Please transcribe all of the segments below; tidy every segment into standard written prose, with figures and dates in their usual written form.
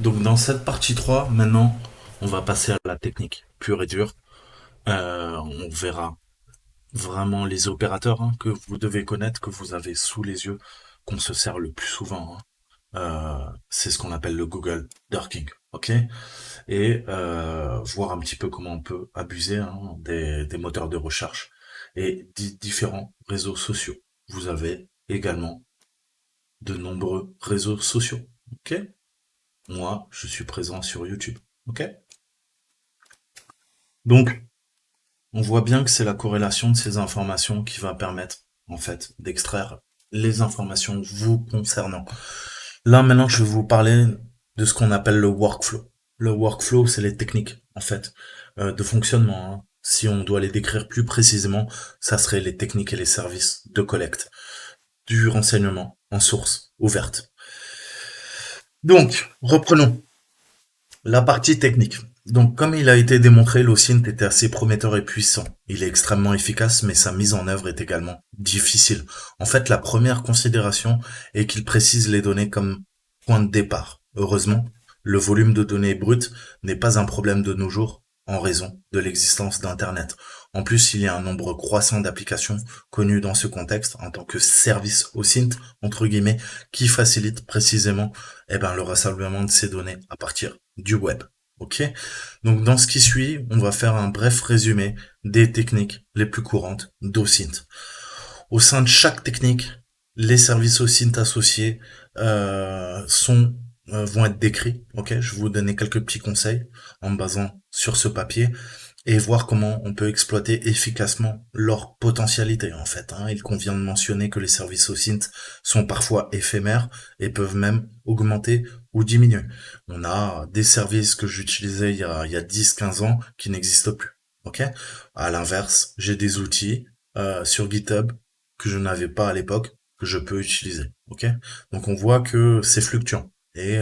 Donc dans cette partie 3, maintenant, on va passer à la technique pure et dure. On verra vraiment les opérateurs que vous devez connaître, que vous avez sous les yeux, qu'on se sert le plus souvent. C'est ce qu'on appelle le Google Dorking, ok? Et voir un petit peu comment on peut abuser des moteurs de recherche et différents réseaux sociaux. Vous avez également de nombreux réseaux sociaux, ok? Moi, je suis présent sur YouTube, ok? Donc, on voit bien que c'est la corrélation de ces informations qui va permettre, en fait, d'extraire les informations vous concernant. Là, maintenant, je vais vous parler de ce qu'on appelle le workflow. Le workflow, c'est les techniques, en fait, de fonctionnement, hein. Si on doit les décrire plus précisément, ça serait les techniques et les services de collecte du renseignement en source ouverte. Donc, reprenons. La partie technique. Donc, comme il a été démontré, l'OSINT était assez prometteur et puissant. Il est extrêmement efficace, mais sa mise en œuvre est également difficile. En fait, la première considération est qu'il précise les données comme point de départ. Heureusement, le volume de données brutes n'est pas un problème de nos jours en raison de l'existence d'Internet. En plus, il y a un nombre croissant d'applications connues dans ce contexte en tant que service OSINT, entre guillemets, qui facilite précisément le rassemblement de ces données à partir du web. Ok? Donc dans ce qui suit, on va faire un bref résumé des techniques les plus courantes d'OSINT. Au sein de chaque technique, les services OSINT associés vont être décrits. Ok? Je vais vous donner quelques petits conseils en me basant sur ce papier et voir comment on peut exploiter efficacement leur potentialité en fait. Il convient de mentionner que les services OSINT sont parfois éphémères et peuvent même augmenter ou diminuer. On a des services que j'utilisais il y a 10-15 ans qui n'existent plus. Ok. À l'inverse, j'ai des outils sur GitHub que je n'avais pas à l'époque que je peux utiliser. Ok. Donc on voit que c'est fluctuant et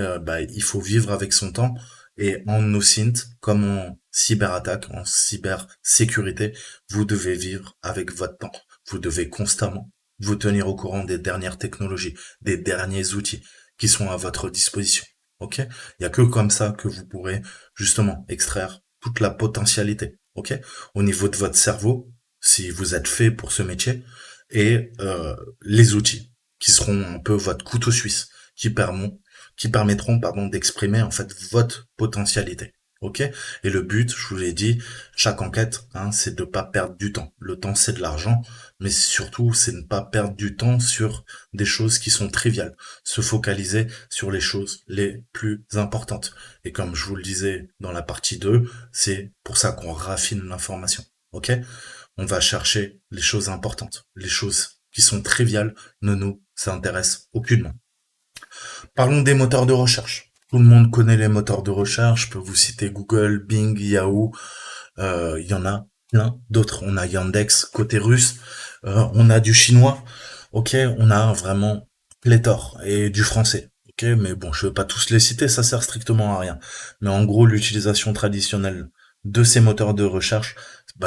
il faut vivre avec son temps et en OSINT, comme en cyberattaque, en cybersécurité, vous devez vivre avec votre temps. Vous devez constamment vous tenir au courant des dernières technologies, des derniers outils qui sont à votre disposition. Ok? Il y a que comme ça que vous pourrez justement extraire toute la potentialité. Ok? Au niveau de votre cerveau, si vous êtes fait pour ce métier, et les outils qui seront un peu votre couteau suisse, qui permettront d'exprimer en fait votre potentialité. Ok. Et le but, je vous l'ai dit, chaque enquête, c'est de pas perdre du temps. Le temps, c'est de l'argent, mais surtout, c'est ne pas perdre du temps sur des choses qui sont triviales. Se focaliser sur les choses les plus importantes. Et comme je vous le disais dans la partie 2, c'est pour ça qu'on raffine l'information. Ok. On va chercher les choses importantes. Les choses qui sont triviales ne nous intéressent aucunement. Parlons des moteurs de recherche. Tout le monde connaît les moteurs de recherche. Je peux vous citer Google, Bing, Yahoo. Il y en a plein d'autres. On a Yandex côté russe. On a du chinois. Ok, on a vraiment pléthore et du français. Ok, mais bon, je vais pas tous les citer, ça sert strictement à rien. Mais en gros, l'utilisation traditionnelle de ces moteurs de recherche,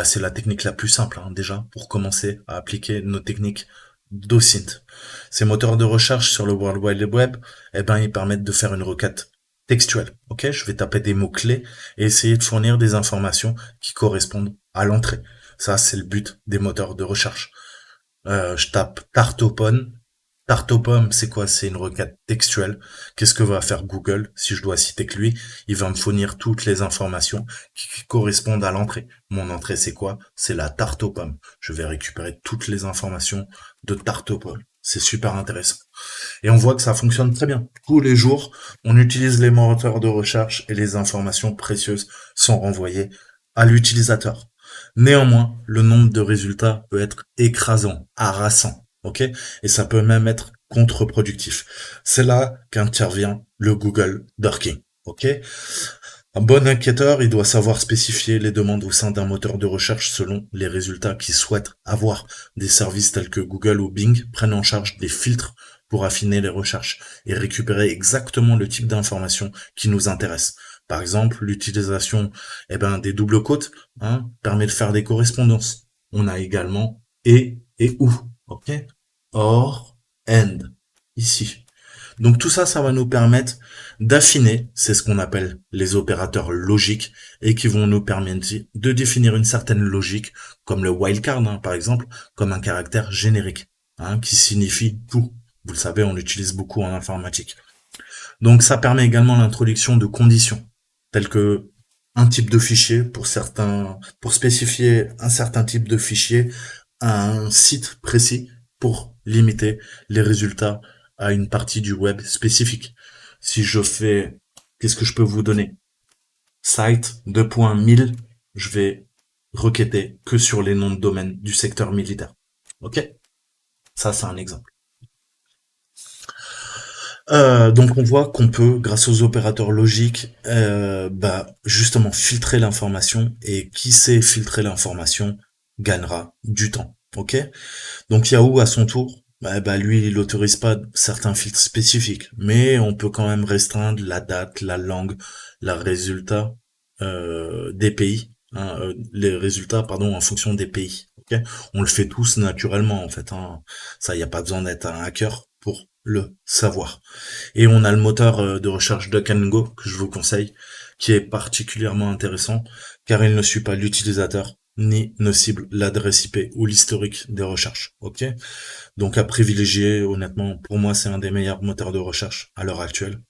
c'est la technique la plus simple, déjà, pour commencer à appliquer nos techniques d'OSINT. Ces moteurs de recherche sur le World Wide Web, ils permettent de faire une requête textuelle. Ok, je vais taper des mots-clés et essayer de fournir des informations qui correspondent à l'entrée. Ça, c'est le but des moteurs de recherche. Je tape tarte aux pommes. Tarte aux pommes, c'est quoi? C'est une requête textuelle. Qu'est-ce que va faire Google? Si je dois citer que lui, il va me fournir toutes les informations qui correspondent à l'entrée. Mon entrée, c'est quoi? C'est la tarte aux pommes. Je vais récupérer toutes les informations de tarte aux pommes. C'est super intéressant. Et on voit que ça fonctionne très bien. Tous les jours, on utilise les moteurs de recherche et les informations précieuses sont renvoyées à l'utilisateur. Néanmoins, le nombre de résultats peut être écrasant, harassant, ok? Et ça peut même être contre-productif. C'est là qu'intervient le Google Dorking, ok? Un bon enquêteur, il doit savoir spécifier les demandes au sein d'un moteur de recherche selon les résultats qu'il souhaite avoir. Des services tels que Google ou Bing prennent en charge des filtres pour affiner les recherches et récupérer exactement le type d'information qui nous intéresse. Par exemple, l'utilisation des doubles quotes permet de faire des correspondances. On a également et ou, ok? Or, and, ici. Donc tout ça, ça va nous permettre d'affiner, c'est ce qu'on appelle les opérateurs logiques, et qui vont nous permettre de définir une certaine logique, comme le wildcard, par exemple, comme un caractère générique, qui signifie tout. Vous le savez, on l'utilise beaucoup en informatique. Donc ça permet également l'introduction de conditions, telles que un type de fichier pour spécifier un certain type de fichier à un site précis pour limiter les résultats à une partie du web spécifique. Si je fais, qu'est-ce que je peux vous donner? Site 2.1000, je vais requêter que sur les noms de domaine du secteur militaire. Ok? Ça, c'est un exemple. Donc on voit qu'on peut, grâce aux opérateurs logiques, justement filtrer l'information, et qui sait filtrer l'information gagnera du temps. Ok? Donc Yahoo, à son tour, lui, il n'autorise pas certains filtres spécifiques, mais on peut quand même restreindre la date, la langue, le résultat des pays, les résultats, pardon, en fonction des pays. Ok? On le fait tous naturellement en fait. Ça, il n'y a pas besoin d'être un hacker pour le savoir. Et on a le moteur de recherche DuckDuckGo que je vous conseille, qui est particulièrement intéressant car il ne suit pas l'utilisateur ni ne cible l'adresse IP ou l'historique des recherches. Ok? Donc à privilégier, honnêtement, pour moi c'est un des meilleurs moteurs de recherche à l'heure actuelle.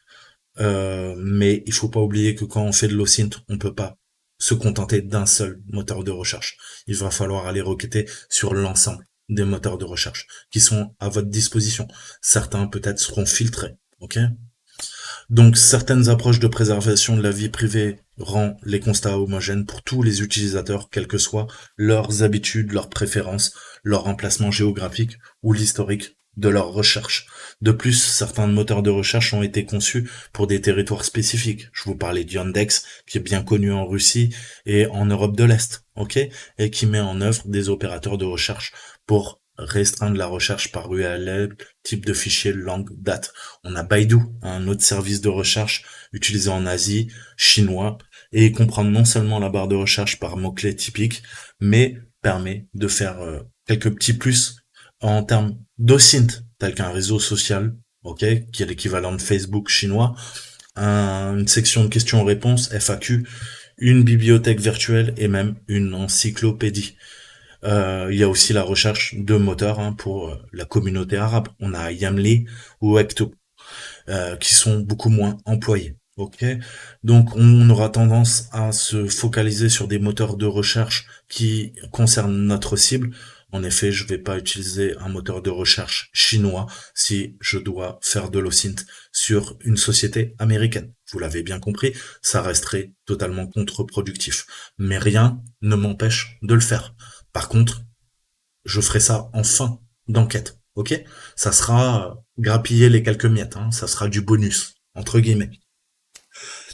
Mais il faut pas oublier que quand on fait de l'OSINT, on peut pas se contenter d'un seul moteur de recherche. Il va falloir aller requêter sur l'ensemble des moteurs de recherche qui sont à votre disposition. Certains peut-être seront filtrés. Ok? Donc certaines approches de préservation de la vie privée rend les constats homogènes pour tous les utilisateurs, quelles que soient leurs habitudes, leurs préférences, leur emplacement géographique ou l'historique de leurs recherches. De plus, certains moteurs de recherche ont été conçus pour des territoires spécifiques. Je vous parlais de Yandex, qui est bien connu en Russie et en Europe de l'Est, ok, et qui met en œuvre des opérateurs de recherche pour restreindre la recherche par URL, type de fichier, langue, date. On a Baidu, un autre service de recherche utilisé en Asie, chinois, et comprend non seulement la barre de recherche par mots-clés typiques, mais permet de faire quelques petits plus en termes d'OSINT, tel qu'un réseau social, ok, qui est l'équivalent de Facebook chinois, une section de questions-réponses, FAQ, une bibliothèque virtuelle et même une encyclopédie. Il y a aussi la recherche de moteurs pour la communauté arabe. On a Yamli ou Ekto, qui sont beaucoup moins employés. Ok, donc on aura tendance à se focaliser sur des moteurs de recherche qui concernent notre cible. En effet, je vais pas utiliser un moteur de recherche chinois si je dois faire de l'OSINT sur une société américaine. Vous l'avez bien compris, ça resterait totalement contre-productif. Mais rien ne m'empêche de le faire. Par contre, je ferai ça en fin d'enquête. Ok? Ça sera grappiller les quelques miettes, ça sera du bonus, entre guillemets.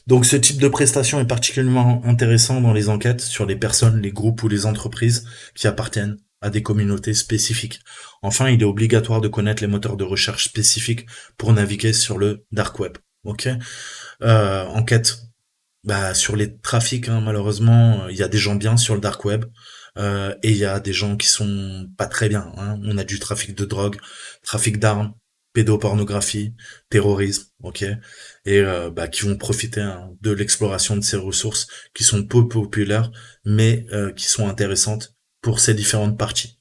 Donc ce type de prestation est particulièrement intéressant dans les enquêtes sur les personnes, les groupes ou les entreprises qui appartiennent à des communautés spécifiques. Enfin, il est obligatoire de connaître les moteurs de recherche spécifiques pour naviguer sur le dark web. Ok, enquête sur les trafics, malheureusement, il y a des gens bien sur le dark web, et il y a des gens qui sont pas très bien. On a du trafic de drogue, trafic d'armes, pédopornographie, terrorisme, ok, et qui vont profiter de l'exploration de ces ressources qui sont peu populaires, mais qui sont intéressantes pour ces différentes parties.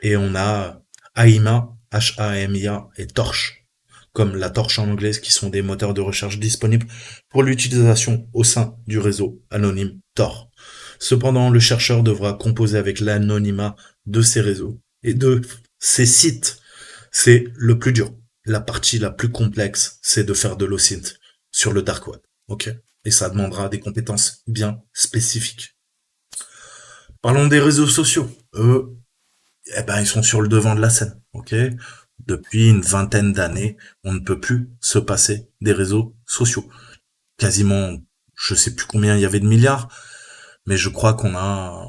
Et on a AIMA, HAMIA et Torch, comme la Torch en anglais, qui sont des moteurs de recherche disponibles pour l'utilisation au sein du réseau anonyme Tor. Cependant, le chercheur devra composer avec l'anonymat de ces réseaux et de ces sites. C'est le plus dur. La partie la plus complexe, c'est de faire de l'OSINT sur le dark web. Ok? Et ça demandera des compétences bien spécifiques. Parlons des réseaux sociaux. Eux, ils sont sur le devant de la scène. Ok? Depuis une vingtaine d'années, on ne peut plus se passer des réseaux sociaux. Quasiment, je sais plus combien il y avait de milliards, mais je crois qu'on a,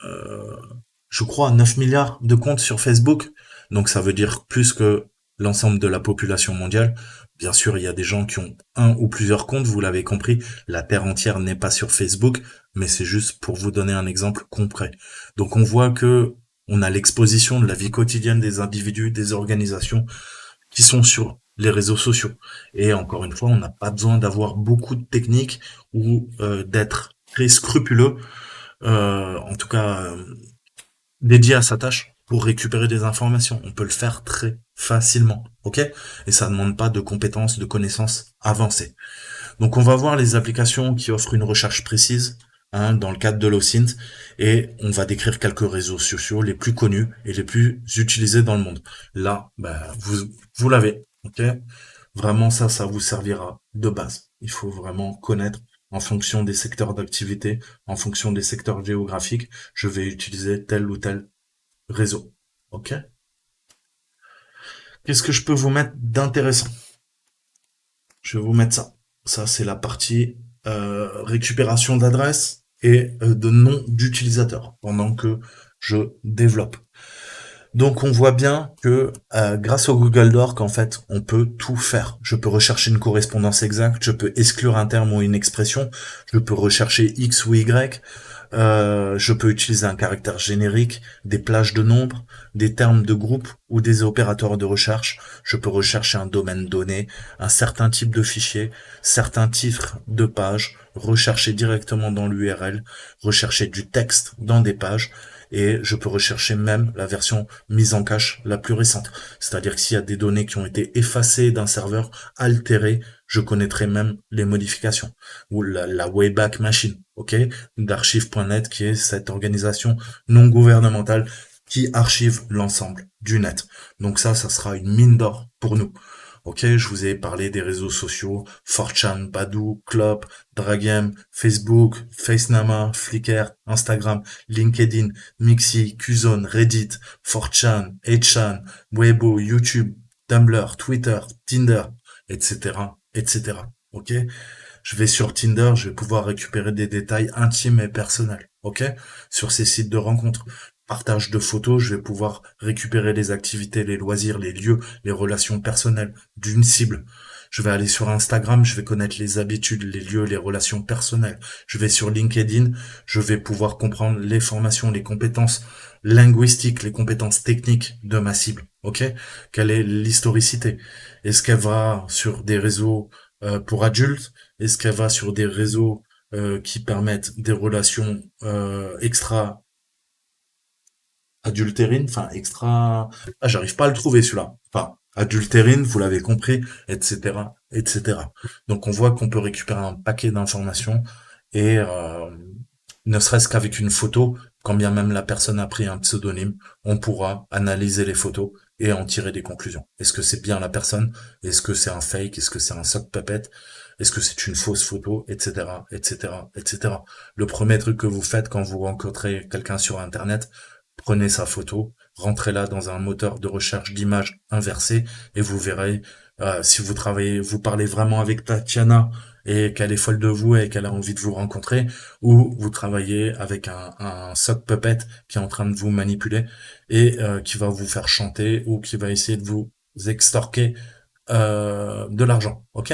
9 milliards de comptes sur Facebook. Donc ça veut dire plus que l'ensemble de la population mondiale. Bien sûr, il y a des gens qui ont un ou plusieurs comptes, vous l'avez compris. La terre entière n'est pas sur Facebook, mais c'est juste pour vous donner un exemple concret. Donc on voit que on a l'exposition de la vie quotidienne des individus, des organisations qui sont sur les réseaux sociaux. Et encore une fois, on n'a pas besoin d'avoir beaucoup de techniques ou d'être très scrupuleux, en tout cas dédié à sa tâche pour récupérer des informations. On peut le faire très facilement, ok? Et ça ne demande pas de compétences, de connaissances avancées. Donc on va voir les applications qui offrent une recherche précise, hein, dans le cadre de l'OSINT, et on va décrire quelques réseaux sociaux les plus connus et les plus utilisés dans le monde. Là, vous l'avez, ok? Vraiment ça vous servira de base. Il faut vraiment connaître en fonction des secteurs d'activité, en fonction des secteurs géographiques, je vais utiliser tel ou tel réseau. Ok? Qu'est-ce que je peux vous mettre d'intéressant? Je vais vous mettre ça. Ça, c'est la partie récupération d'adresses et de noms d'utilisateurs pendant que je développe. Donc on voit bien que grâce au Google Doc, en fait, on peut tout faire. Je peux rechercher une correspondance exacte, je peux exclure un terme ou une expression, je peux rechercher X ou Y, je peux utiliser un caractère générique, des plages de nombres, des termes de groupe ou des opérateurs de recherche. Je peux rechercher un domaine donné, un certain type de fichier, certains titres de pages, rechercher directement dans l'URL, rechercher du texte dans des pages, et je peux rechercher même la version mise en cache la plus récente. C'est-à-dire que s'il y a des données qui ont été effacées d'un serveur, altérées, je connaîtrai même les modifications. Ou la Wayback Machine, ok, d'archive.net, qui est cette organisation non gouvernementale qui archive l'ensemble du net. Donc ça sera une mine d'or pour nous. Ok, je vous ai parlé des réseaux sociaux, 4chan, Badoo, Clop, Dragem, Facebook, FaceNama, Flickr, Instagram, LinkedIn, Mixi, Qzone, Reddit, 4chan, 8chan, Weibo, YouTube, Tumblr, Twitter, Tinder, etc., etc. Ok? Je vais sur Tinder, je vais pouvoir récupérer des détails intimes et personnels. Ok? Sur ces sites de rencontres. Partage de photos, je vais pouvoir récupérer les activités, les loisirs, les lieux, les relations personnelles d'une cible. Je vais aller sur Instagram, je vais connaître les habitudes, les lieux, les relations personnelles. Je vais sur LinkedIn, je vais pouvoir comprendre les formations, les compétences linguistiques, les compétences techniques de ma cible. Ok? Quelle est l'historicité? Est-ce qu'elle va sur des réseaux pour adultes? Est-ce qu'elle va sur des réseaux qui permettent des relations extra adultérine, enfin extra, j'arrive pas à le trouver celui-là. Enfin, adultérine, vous l'avez compris, etc., etc. Donc on voit qu'on peut récupérer un paquet d'informations et ne serait-ce qu'avec une photo, quand bien même la personne a pris un pseudonyme, on pourra analyser les photos et en tirer des conclusions. Est-ce que c'est bien la personne? Est-ce que c'est un fake? Est-ce que c'est un sock puppet? Est-ce que c'est une fausse photo? Etc., etc., etc. Le premier truc que vous faites quand vous rencontrez quelqu'un sur Internet, prenez sa photo, rentrez-la dans un moteur de recherche d'images inversé et vous verrez si vous parlez vraiment avec Tatiana et qu'elle est folle de vous et qu'elle a envie de vous rencontrer, ou vous travaillez avec un sock puppet qui est en train de vous manipuler et qui va vous faire chanter ou qui va essayer de vous extorquer de l'argent, ok?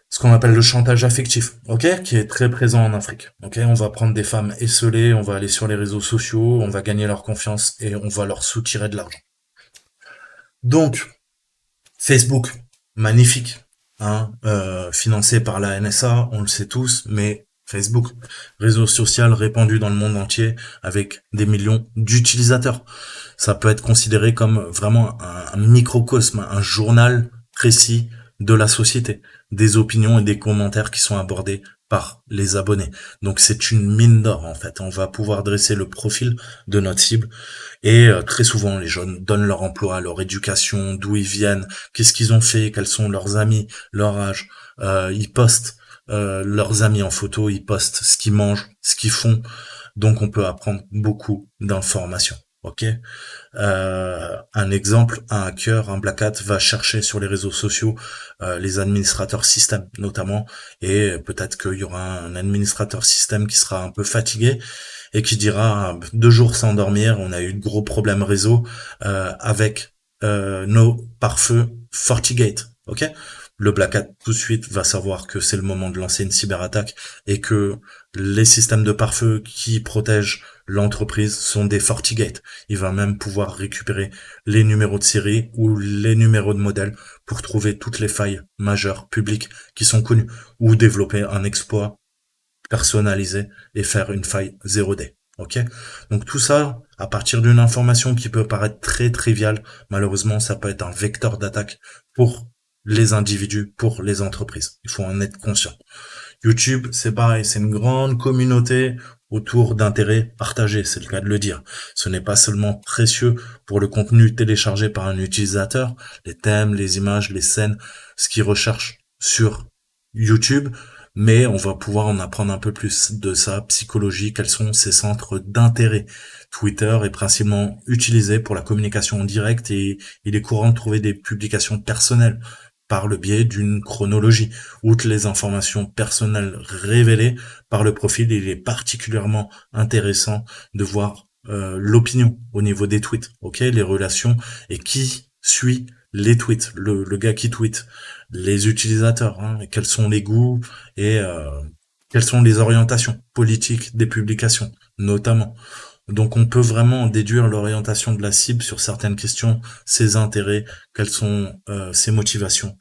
Ce qu'on appelle le chantage affectif, ok, qui est très présent en Afrique. Ok, on va prendre des femmes esseulées, on va aller sur les réseaux sociaux, on va gagner leur confiance et on va leur soutirer de l'argent. Donc, Facebook, magnifique, hein, financé par la NSA, on le sait tous, mais Facebook, réseau social répandu dans le monde entier avec des millions d'utilisateurs. Ça peut être considéré comme vraiment un microcosme, un journal précis de la société, des opinions et des commentaires qui sont abordés par les abonnés. Donc c'est une mine d'or en fait. On va pouvoir dresser le profil de notre cible et très souvent les jeunes donnent leur emploi, leur éducation, d'où ils viennent, qu'est-ce qu'ils ont fait, quels sont leurs amis, leur âge. Ils postent leurs amis en photo, ils postent ce qu'ils mangent, ce qu'ils font. Donc on peut apprendre beaucoup d'informations. Ok, un exemple, un hacker, un black hat va chercher sur les réseaux sociaux les administrateurs système notamment, et peut-être qu'il y aura un administrateur système qui sera un peu fatigué et qui dira 2 jours sans dormir, on a eu de gros problèmes réseau avec nos pare-feu FortiGate. Ok, le Black Hat tout de suite va savoir que c'est le moment de lancer une cyberattaque et que les systèmes de pare-feu qui protègent l'entreprise sont des FortiGate. Il va même pouvoir récupérer les numéros de série ou les numéros de modèle pour trouver toutes les failles majeures publiques qui sont connues ou développer un exploit personnalisé et faire une faille 0D. Ok? Donc tout ça, à partir d'une information qui peut paraître très triviale, malheureusement, ça peut être un vecteur d'attaque pour les individus, pour les entreprises. Il faut en être conscient. YouTube, c'est pareil, c'est une grande communauté autour d'intérêts partagés, c'est le cas de le dire. Ce n'est pas seulement précieux pour le contenu téléchargé par un utilisateur, les thèmes, les images, les scènes, ce qu'il recherche sur YouTube, mais on va pouvoir en apprendre un peu plus de sa psychologie, quels sont ses centres d'intérêt. Twitter est principalement utilisé pour la communication en direct et il est courant de trouver des publications personnelles par le biais d'une chronologie. Outre les informations personnelles révélées par le profil, il est particulièrement intéressant de voir l'opinion au niveau des tweets, ok, les relations et qui suit les tweets, le gars qui tweet, les utilisateurs, hein, et quels sont les goûts et quelles sont les orientations politiques des publications, notamment. Donc on peut vraiment déduire l'orientation de la cible sur certaines questions, ses intérêts, quelles sont ses motivations,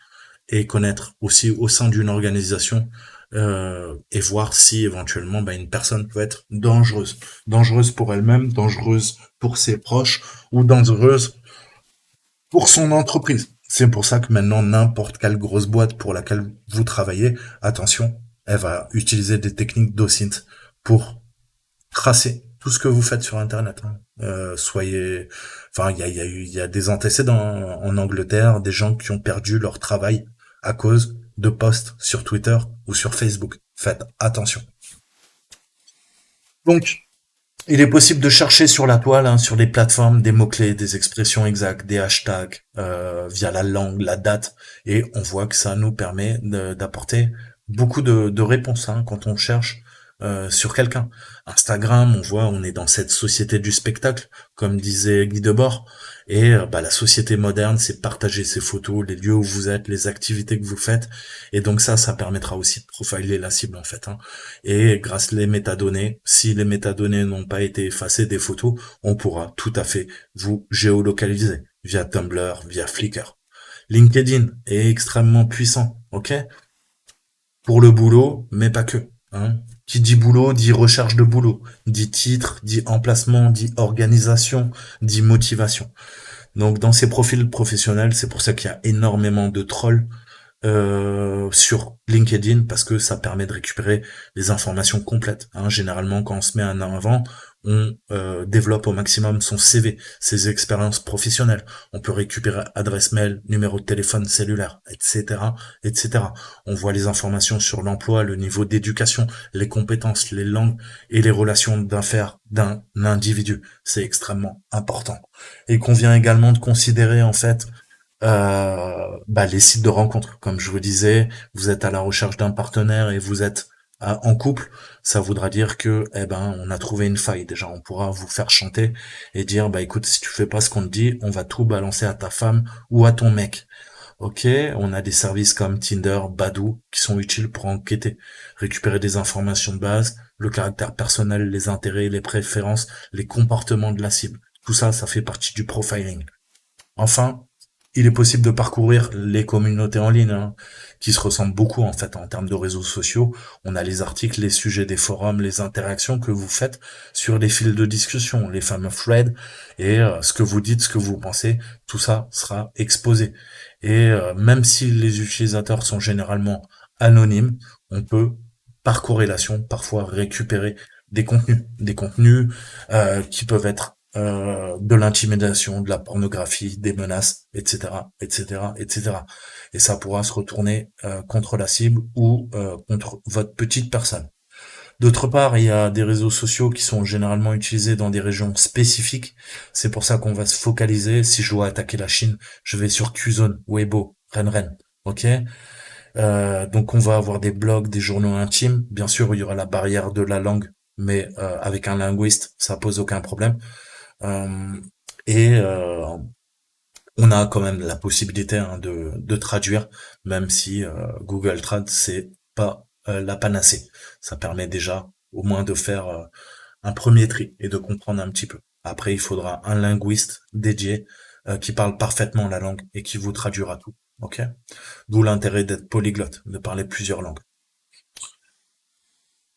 et connaître aussi au sein d'une organisation et voir si éventuellement une personne peut être dangereuse. Dangereuse pour elle-même, dangereuse pour ses proches ou dangereuse pour son entreprise. C'est pour ça que maintenant, n'importe quelle grosse boîte pour laquelle vous travaillez, attention, elle va utiliser des techniques d'OSINT pour tracer tout ce que vous faites sur Internet. Hein. Il y a des antécédents en Angleterre, des gens qui ont perdu leur travail à cause de posts sur Twitter ou sur Facebook. Faites attention. Donc, il est possible de chercher sur la toile, hein, sur les plateformes, des mots-clés, des expressions exactes, des hashtags, via la langue, la date, et on voit que ça nous permet d'apporter beaucoup de réponses quand on cherche sur quelqu'un. Instagram, on voit, on est dans cette société du spectacle, comme disait Guy Debord, et la société moderne, c'est partager ses photos, les lieux où vous êtes, les activités que vous faites, et donc ça permettra aussi de profiler la cible en fait. Hein. Et grâce les métadonnées, si les métadonnées n'ont pas été effacées des photos, on pourra tout à fait vous géolocaliser via Tumblr, via Flickr. LinkedIn est extrêmement puissant, ok? Pour le boulot, mais pas que. Hein. Qui dit boulot, dit recherche de boulot, dit titre, dit emplacement, dit organisation, dit motivation. Donc dans ces profils professionnels, c'est pour ça qu'il y a énormément de trolls sur LinkedIn parce que ça permet de récupérer les informations complètes. Hein. Généralement, quand on se met en avant, on développe au maximum son CV, ses expériences professionnelles. On peut récupérer adresse mail, numéro de téléphone cellulaire, etc., etc. On voit les informations sur l'emploi, le niveau d'éducation, les compétences, les langues et les relations d'affaires d'un individu. C'est extrêmement important. Et il convient également de considérer en fait les sites de rencontres. Comme je vous disais, vous êtes à la recherche d'un partenaire et vous êtes en couple, ça voudra dire que on a trouvé une faille. Déjà, on pourra vous faire chanter et dire écoute, si tu fais pas ce qu'on te dit, on va tout balancer à ta femme ou à ton mec. Ok, on a des services comme Tinder, Badoo qui sont utiles pour enquêter, récupérer des informations de base, le caractère personnel, les intérêts, les préférences, les comportements de la cible. Tout ça, ça fait partie du profiling. Enfin, il est possible de parcourir les communautés en ligne, qui se ressemblent beaucoup en fait en termes de réseaux sociaux. On a les articles, les sujets des forums, les interactions que vous faites sur les fils de discussion, les fameux threads, et ce que vous dites, ce que vous pensez, tout ça sera exposé. Et même si les utilisateurs sont généralement anonymes, on peut par corrélation parfois récupérer des contenus qui peuvent être de l'intimidation, de la pornographie, des menaces, etc., etc., etc. Et ça pourra se retourner contre la cible ou contre votre petite personne. D'autre part, il y a des réseaux sociaux qui sont généralement utilisés dans des régions spécifiques. C'est pour ça qu'on va se focaliser. Si je dois attaquer la Chine, je vais sur Qzone, Weibo, Renren. Ok. Donc on va avoir des blogs, des journaux intimes. Bien sûr, il y aura la barrière de la langue, mais avec un linguiste, ça pose aucun problème. Euh, et On a quand même la possibilité hein, de traduire, même si Google Trad c'est pas la panacée. Ça permet déjà au moins de faire un premier tri et de comprendre un petit peu. Après, il faudra un linguiste dédié qui parle parfaitement la langue et qui vous traduira tout. Ok. D'où l'intérêt d'être polyglotte, de parler plusieurs langues.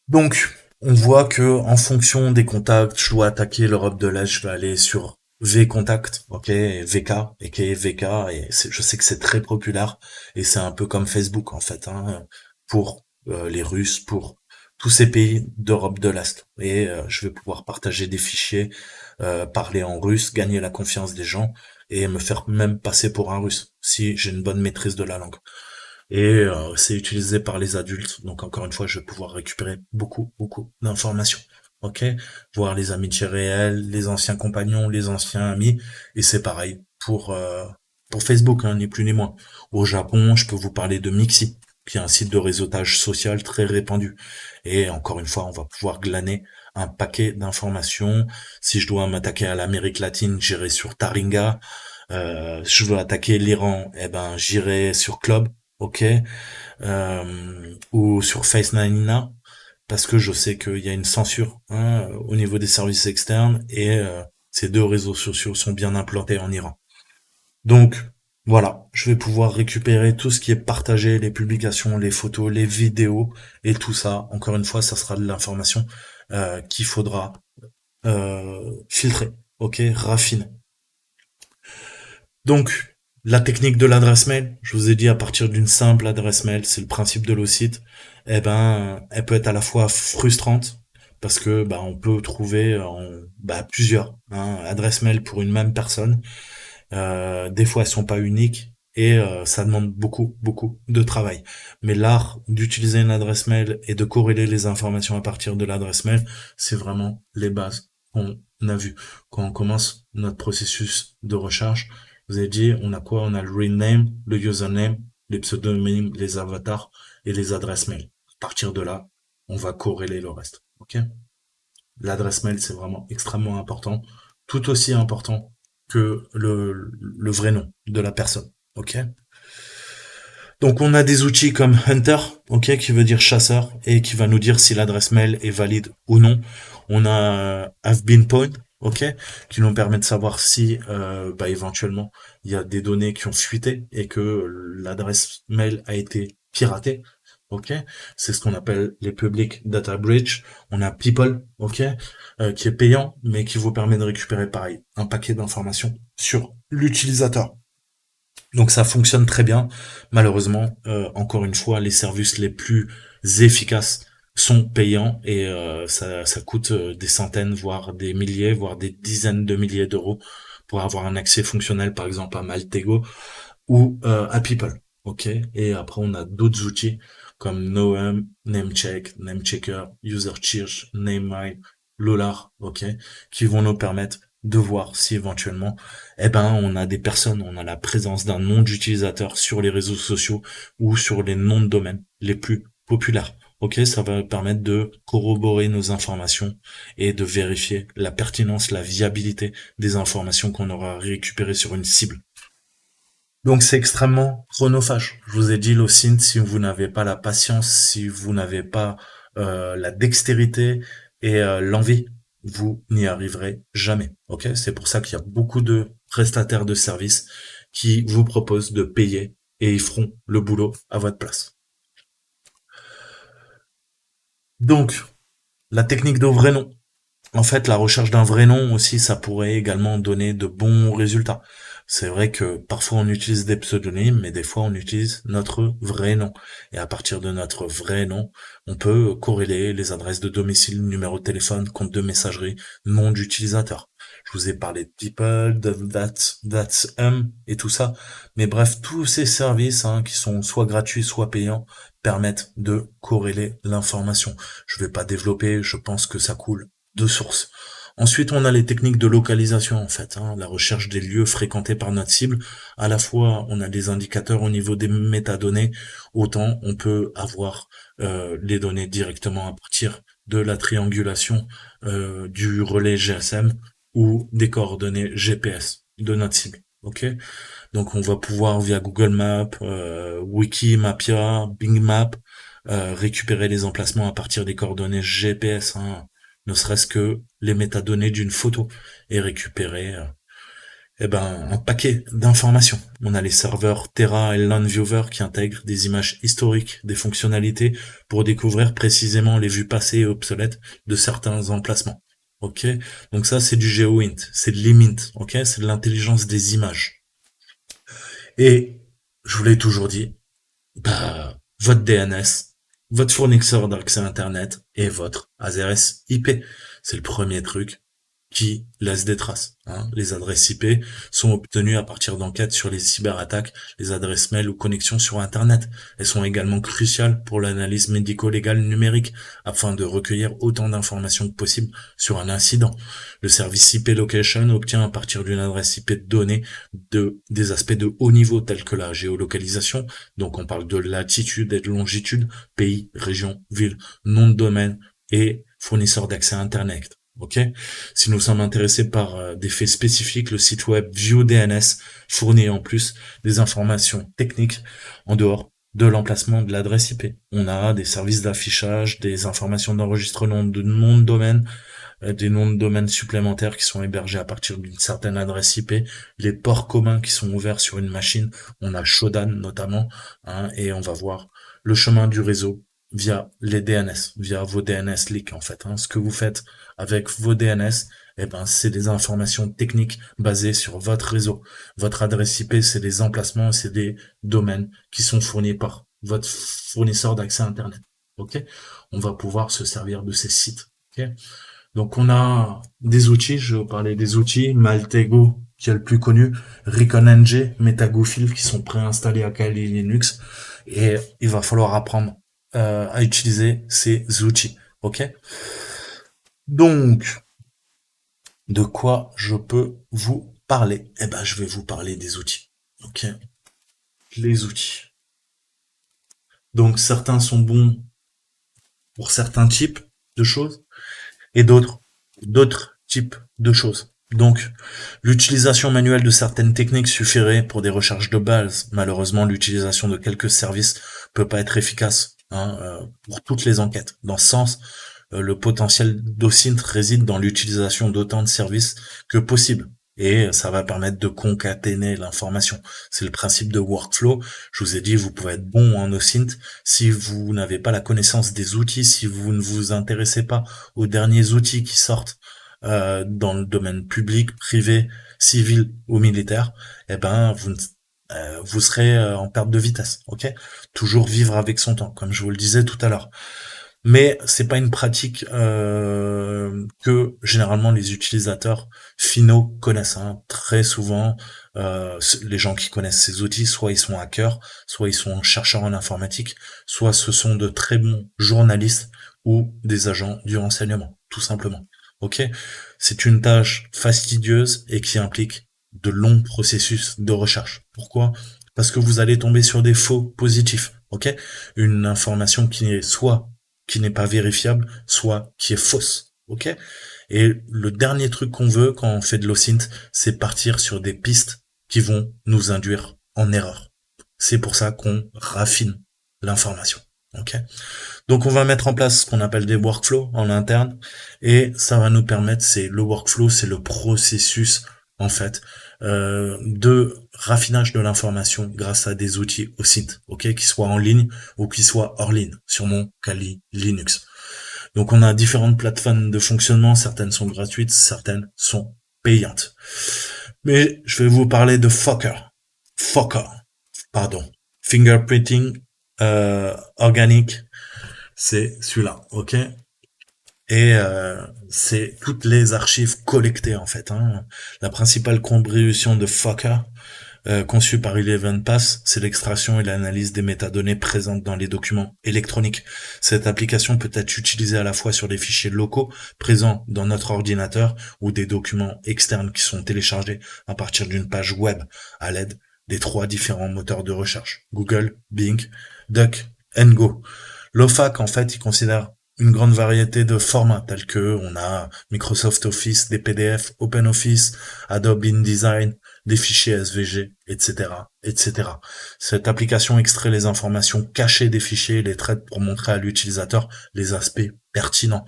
Donc, on voit que en fonction des contacts, je dois attaquer l'Europe de l'Est, je vais aller sur V contact, ok, et VK, et qui est VK, et je sais que c'est très populaire, et c'est un peu comme Facebook en fait, hein, pour les Russes, pour tous ces pays d'Europe de l'Est. Et je vais pouvoir partager des fichiers, parler en russe, gagner la confiance des gens, et me faire même passer pour un Russe, si j'ai une bonne maîtrise de la langue et c'est utilisé par les adultes. Donc encore une fois, je vais pouvoir récupérer beaucoup d'informations. Ok, voir les amitiés réelles, les anciens compagnons, les anciens amis, et c'est pareil pour Facebook, hein, ni plus ni moins. Au Japon, je peux vous parler de Mixi, qui est un site de réseautage social très répandu. Et encore une fois, on va pouvoir glaner un paquet d'informations. Si je dois m'attaquer à l'Amérique latine, j'irai sur Taringa. Je veux attaquer l'Iran, eh ben j'irai sur Club, ok, ou sur Face99 parce que je sais qu'il y a une censure hein, au niveau des services externes et ces deux réseaux sociaux sont bien implantés en Iran. Donc voilà, je vais pouvoir récupérer tout ce qui est partagé, les publications, les photos, les vidéos et tout ça. Encore une fois, ça sera de l'information qu'il faudra filtrer, ok, raffiner. Donc, la technique de l'adresse mail, je vous ai dit à partir d'une simple adresse mail, c'est le principe de l'OSIT, eh ben, elle peut être à la fois frustrante, parce que bah, on peut trouver plusieurs adresses mail pour une même personne. Des fois, elles sont pas uniques et ça demande beaucoup de travail. Mais l'art d'utiliser une adresse mail et de corréler les informations à partir de l'adresse mail, c'est vraiment les bases qu'on a vues. Quand on commence notre processus de recherche, vous avez dit, on a quoi? On a le real name, le username, les pseudonymes, les avatars et les adresses mail. À partir de là, on va corréler le reste. Ok? L'adresse mail, c'est vraiment extrêmement important, tout aussi important que le vrai nom de la personne. Ok. Donc on a des outils comme Hunter, ok, qui veut dire chasseur et qui va nous dire si l'adresse mail est valide ou non. On a Have Been Point, ok, qui nous permet de savoir si éventuellement il y a des données qui ont fuité et que l'adresse mail a été piratée. Ok, c'est ce qu'on appelle les public data breach. On a People, ok, qui est payant, mais qui vous permet de récupérer pareil un paquet d'informations sur l'utilisateur. Donc ça fonctionne très bien. Malheureusement, encore une fois, les services les plus efficaces sont payants et ça coûte des centaines, voire des milliers, voire des dizaines de milliers d'euros pour avoir un accès fonctionnel, par exemple à Maltego ou à People. Ok. Et après, on a d'autres outils comme Noem, Namecheck, Namechecker, UserCheck, NameMine, Lolar, ok, qui vont nous permettre de voir si éventuellement, on a des personnes, on a la présence d'un nom d'utilisateur sur les réseaux sociaux ou sur les noms de domaine les plus populaires. Ok, ça va permettre de corroborer nos informations et de vérifier la pertinence, la viabilité des informations qu'on aura récupérées sur une cible. Donc c'est extrêmement chronophage. Je vous ai dit l'OSINT, si vous n'avez pas la patience, si vous n'avez pas la dextérité et l'envie, vous n'y arriverez jamais. Ok, c'est pour ça qu'il y a beaucoup de prestataires de services qui vous proposent de payer et ils feront le boulot à votre place. Donc la technique de vrai nom. En fait, la recherche d'un vrai nom aussi, ça pourrait également donner de bons résultats. C'est vrai que parfois on utilise des pseudonymes, mais des fois on utilise notre vrai nom. Et à partir de notre vrai nom, on peut corréler les adresses de domicile, numéro de téléphone, compte de messagerie, nom d'utilisateur. Je vous ai parlé de People, de That's et tout ça. Mais bref, tous ces services qui sont soit gratuits, soit payants, permettent de corréler l'information. Je vais pas développer, je pense que ça coule de sources. Ensuite, on a les techniques de localisation, en fait, la recherche des lieux fréquentés par notre cible. À la fois, on a des indicateurs au niveau des métadonnées, autant on peut avoir les données directement à partir de la triangulation du relais GSM ou des coordonnées GPS de notre cible. Ok, donc on va pouvoir via Google Maps, Wikimapia, Bing Map, récupérer les emplacements à partir des coordonnées GPS, hein, ne serait-ce que les métadonnées d'une photo et récupérer un paquet d'informations. On a les serveurs Terra et Landviewer qui intègrent des images historiques, des fonctionnalités pour découvrir précisément les vues passées et obsolètes de certains emplacements. Ok, donc ça c'est du GeoInt, c'est de l'IMINT, ok, c'est de l'intelligence des images. Et je vous l'ai toujours dit, votre DNS, votre fournisseur d'accès Internet et votre adresse IP. C'est le premier truc qui laisse des traces. Hein. Les adresses IP sont obtenues à partir d'enquêtes sur les cyberattaques, les adresses mail ou connexions sur Internet. Elles sont également cruciales pour l'analyse médico-légale numérique afin de recueillir autant d'informations que possible sur un incident. Le service IP Location obtient à partir d'une adresse IP donnée des aspects de haut niveau tels que la géolocalisation, donc on parle de latitude et de longitude, pays, région, ville, nom de domaine et fournisseur d'accès à Internet. Ok. Si nous sommes intéressés par des faits spécifiques, le site web ViewDNS fournit en plus des informations techniques en dehors de l'emplacement de l'adresse IP. On a des services d'affichage, des informations d'enregistrement de nom de domaine, des noms de domaine supplémentaires qui sont hébergés à partir d'une certaine adresse IP, les ports communs qui sont ouverts sur une machine. On a Shodan notamment, hein, et on va voir le chemin du réseau via les DNS, via vos DNS leaks en fait. Hein. Ce que vous faites avec vos DNS, c'est des informations techniques basées sur votre réseau. Votre adresse IP, c'est des emplacements, c'est des domaines qui sont fournis par votre fournisseur d'accès Internet. Ok, on va pouvoir se servir de ces sites. Ok. Donc on a des outils, je vais vous parler des outils, Maltego qui est le plus connu, ReconNG, MetaGoFil qui sont préinstallés à Kali Linux et il va falloir apprendre à utiliser ces outils. Ok. Donc de quoi je peux vous parler? Je vais vous parler des outils. Ok. Les outils. Donc certains sont bons pour certains types de choses et d'autres types de choses. Donc, l'utilisation manuelle de certaines techniques suffirait pour des recherches de base. Malheureusement, l'utilisation de quelques services peut pas être efficace pour toutes les enquêtes. Dans ce sens, le potentiel d'OSINT réside dans l'utilisation d'autant de services que possible. Et ça va permettre de concaténer l'information. C'est le principe de workflow. Je vous ai dit, vous pouvez être bon en OSINT. Si vous n'avez pas la connaissance des outils, si vous ne vous intéressez pas aux derniers outils qui sortent dans le domaine public, privé, civil ou militaire, vous serez en perte de vitesse. Ok, toujours vivre avec son temps, comme je vous le disais tout à l'heure. Mais c'est pas une pratique que généralement les utilisateurs finaux connaissent. Hein. Très souvent, les gens qui connaissent ces outils, soit ils sont hackers, soit ils sont chercheurs en informatique, soit ce sont de très bons journalistes ou des agents du renseignement, tout simplement. Ok, c'est une tâche fastidieuse et qui implique de longs processus de recherche. Pourquoi? Parce que vous allez tomber sur des faux positifs. Ok, une information qui n'est pas vérifiable, soit qui est fausse. Ok? Et le dernier truc qu'on veut quand on fait de l'OSINT, c'est partir sur des pistes qui vont nous induire en erreur. C'est pour ça qu'on raffine l'information. Ok? Donc on va mettre en place ce qu'on appelle des workflows en interne et ça va nous permettre, c'est le workflow, c'est le processus en fait de raffinage de l'information grâce à des outils au site, ok, qui soient en ligne ou qui soient hors ligne sur mon Kali Linux. Donc on a différentes plateformes de fonctionnement, certaines sont gratuites, certaines sont payantes. Mais je vais vous parler de Fokker, fingerprinting organique, c'est celui-là, ok. Et c'est toutes les archives collectées en fait. Hein. La principale contribution de Fokker, conçue par ElevenPass, c'est l'extraction et l'analyse des métadonnées présentes dans les documents électroniques. Cette application peut être utilisée à la fois sur des fichiers locaux présents dans notre ordinateur ou des documents externes qui sont téléchargés à partir d'une page web à l'aide des 3 différents moteurs de recherche, Google, Bing, DuckDuckGo. L'OFAC, en fait, il considère une grande variété de formats tels que on a Microsoft Office, des PDF, OpenOffice, Adobe InDesign, des fichiers SVG, etc., etc. Cette application extrait les informations cachées des fichiers et les traite pour montrer à l'utilisateur les aspects pertinents.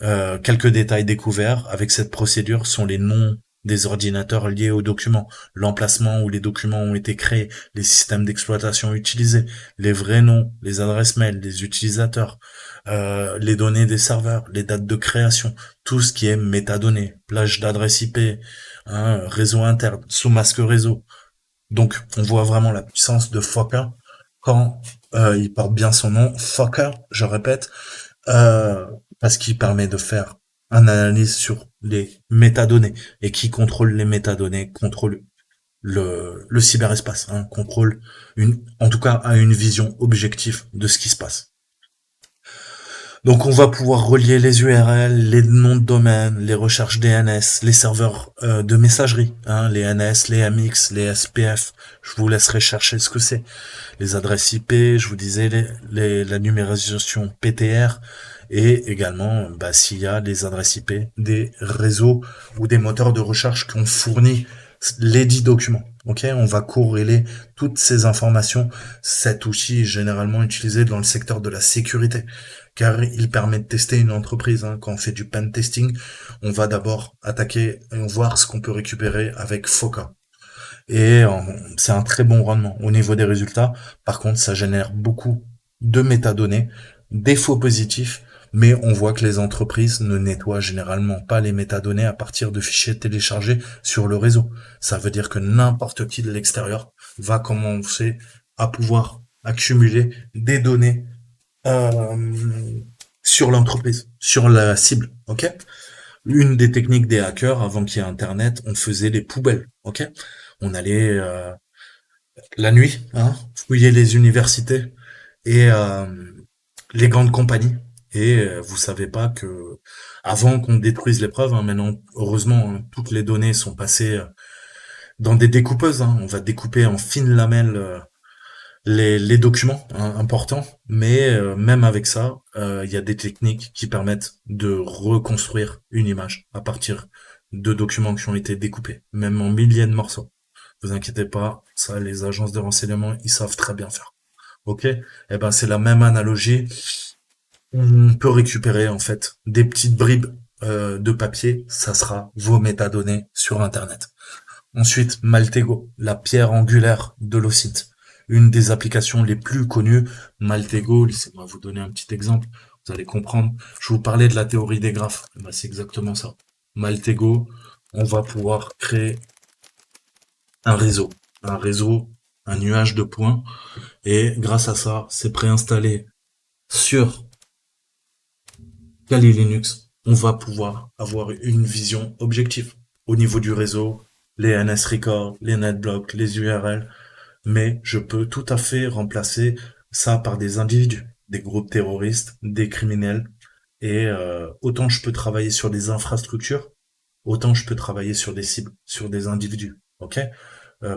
Quelques détails découverts avec cette procédure sont les noms des ordinateurs liés aux documents, l'emplacement où les documents ont été créés, les systèmes d'exploitation utilisés, les vrais noms, les adresses mail des utilisateurs, les données des serveurs, les dates de création, tout ce qui est métadonnées, plage d'adresse IP, hein, réseau interne, sous masque réseau. Donc, on voit vraiment la puissance de Fokker quand il porte bien son nom, Fokker, je répète, euh, parce qu'il permet de faire une analyse sur les métadonnées. Et qui contrôle les métadonnées contrôle le cyberespace, hein, contrôle en tout cas, a une vision objective de ce qui se passe. Donc on va pouvoir relier les URL, les noms de domaine, les recherches DNS, les serveurs de messagerie, hein, les NS, les MX, les SPF. Je vous laisserai chercher ce que c'est. Les adresses IP, je vous disais la numérisation PTR et également s'il y a des adresses IP des réseaux ou des moteurs de recherche qui ont fourni les 10 documents. Ok, on va corréler toutes ces informations. Cet outil est généralement utilisé dans le secteur de la sécurité, car il permet de tester une entreprise. Hein. Quand on fait du pen testing, on va d'abord attaquer et voir ce qu'on peut récupérer avec Foka. Et c'est un très bon rendement au niveau des résultats. Par contre, ça génère beaucoup de métadonnées, des faux positifs, mais on voit que les entreprises ne nettoient généralement pas les métadonnées à partir de fichiers téléchargés sur le réseau. Ça veut dire que n'importe qui de l'extérieur va commencer à pouvoir accumuler des données sur l'entreprise, sur la cible, ok? Une des techniques des hackers, avant qu'il y ait Internet, on faisait des poubelles, ok? On allait la nuit, hein, fouiller les universités et les grandes compagnies. Et vous savez pas que avant qu'on détruise les preuves, hein, maintenant heureusement hein, toutes les données sont passées dans des découpeuses. Hein, on va découper en fines lamelles les documents hein, importants, mais même avec ça, il y a des techniques qui permettent de reconstruire une image à partir de documents qui ont été découpés, même en milliers de morceaux. Vous inquiétez pas, ça, les agences de renseignement, ils savent très bien faire. Ok? Eh ben, c'est la même analogie. On peut récupérer, en fait, des petites bribes de papier. Ça sera vos métadonnées sur Internet. Ensuite, Maltego, la pierre angulaire de l'OSINT. Une des applications les plus connues. Maltego, laissez-moi vous donner un petit exemple. Vous allez comprendre. Je vous parlais de la théorie des graphes. Eh ben, c'est exactement ça. Maltego, on va pouvoir créer un réseau, un nuage de points, et grâce à ça, c'est préinstallé sur Kali Linux. On va pouvoir avoir une vision objective au niveau du réseau, les NS records, les netblocks, les URL, mais je peux tout à fait remplacer ça par des individus, des groupes terroristes, des criminels, et autant je peux travailler sur des infrastructures, autant je peux travailler sur des cibles, sur des individus, ok?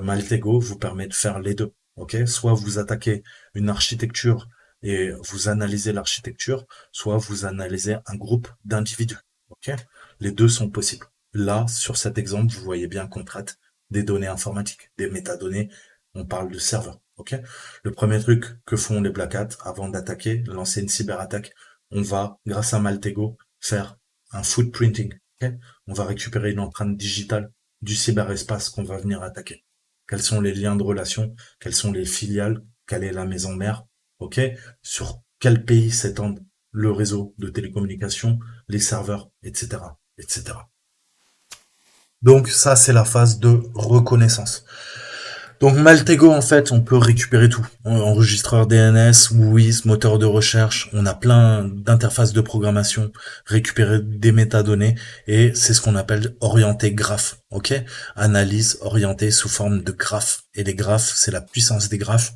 Maltego vous permet de faire les deux. Ok, soit vous attaquez une architecture et vous analysez l'architecture, soit vous analysez un groupe d'individus. Ok, les deux sont possibles. Là, sur cet exemple, vous voyez bien qu'on traite des données informatiques, des métadonnées. On parle de serveurs. Ok, le premier truc que font les Black Hat avant d'attaquer, lancer une cyberattaque, on va, grâce à Maltego, faire un footprinting. Okay, on va récupérer une empreinte digitale du cyberespace qu'on va venir attaquer. Quels sont les liens de relation, quelles sont les filiales, quelle est la maison mère, ok, sur quel pays s'étend le réseau de télécommunications, les serveurs, etc., etc. Donc ça, c'est la phase de reconnaissance. Donc Maltego, en fait, on peut récupérer tout. Enregistreur DNS, WHOIS, moteur de recherche, on a plein d'interfaces de programmation, récupérer des métadonnées, et c'est ce qu'on appelle orienté graphe, ok? Analyse orientée sous forme de graphe. Et les graphes, c'est la puissance des graphes.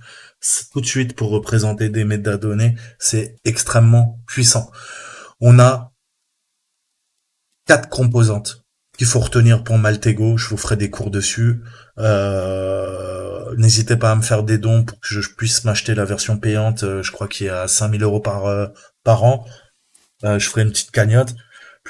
Tout de suite, pour représenter des métadonnées, c'est extrêmement puissant. On a 4 composantes qu'il faut retenir pour Maltego. Je vous ferai des cours dessus. N'hésitez pas à me faire des dons pour que je puisse m'acheter la version payante. Je crois qu'il y a 5 000 € par an. Je ferai une petite cagnotte.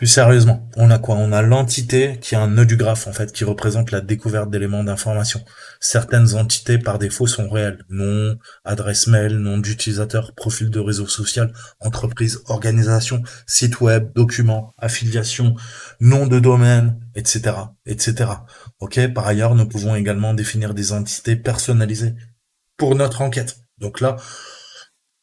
Plus sérieusement, on a quoi? On a l'entité qui est un nœud du graphe, en fait, qui représente la découverte d'éléments d'information. Certaines entités, par défaut, sont réelles. Nom, adresse mail, nom d'utilisateur, profil de réseau social, entreprise, organisation, site web, document, affiliation, nom de domaine, etc., etc. Ok? Par ailleurs, nous pouvons également définir des entités personnalisées pour notre enquête. Donc là,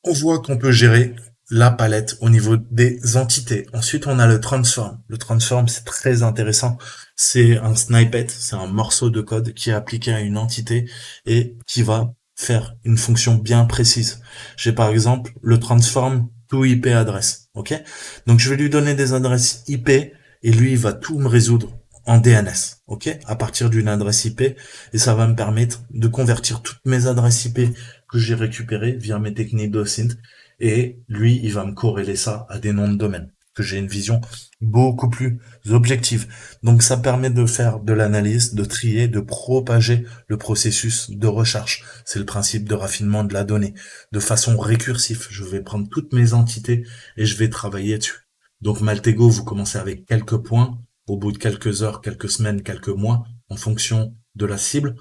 on voit qu'on peut gérer la palette au niveau des entités. Ensuite, on a le transform. Le transform, c'est très intéressant. C'est un snippet, c'est un morceau de code qui est appliqué à une entité et qui va faire une fonction bien précise. J'ai par exemple le transform to IP adresse. Ok? Donc, je vais lui donner des adresses IP et lui, il va tout me résoudre en DNS. Ok? À partir d'une adresse IP, et ça va me permettre de convertir toutes mes adresses IP que j'ai récupérées via mes techniques d'OSINT, et lui, il va me corréler ça à des noms de domaine, que j'ai une vision beaucoup plus objective. Donc ça permet de faire de l'analyse, de trier, de propager le processus de recherche. C'est le principe de raffinement de la donnée. De façon récursive, je vais prendre toutes mes entités et je vais travailler dessus. Donc Maltego, vous commencez avec quelques points. Au bout de quelques heures, quelques semaines, quelques mois, en fonction de la cible,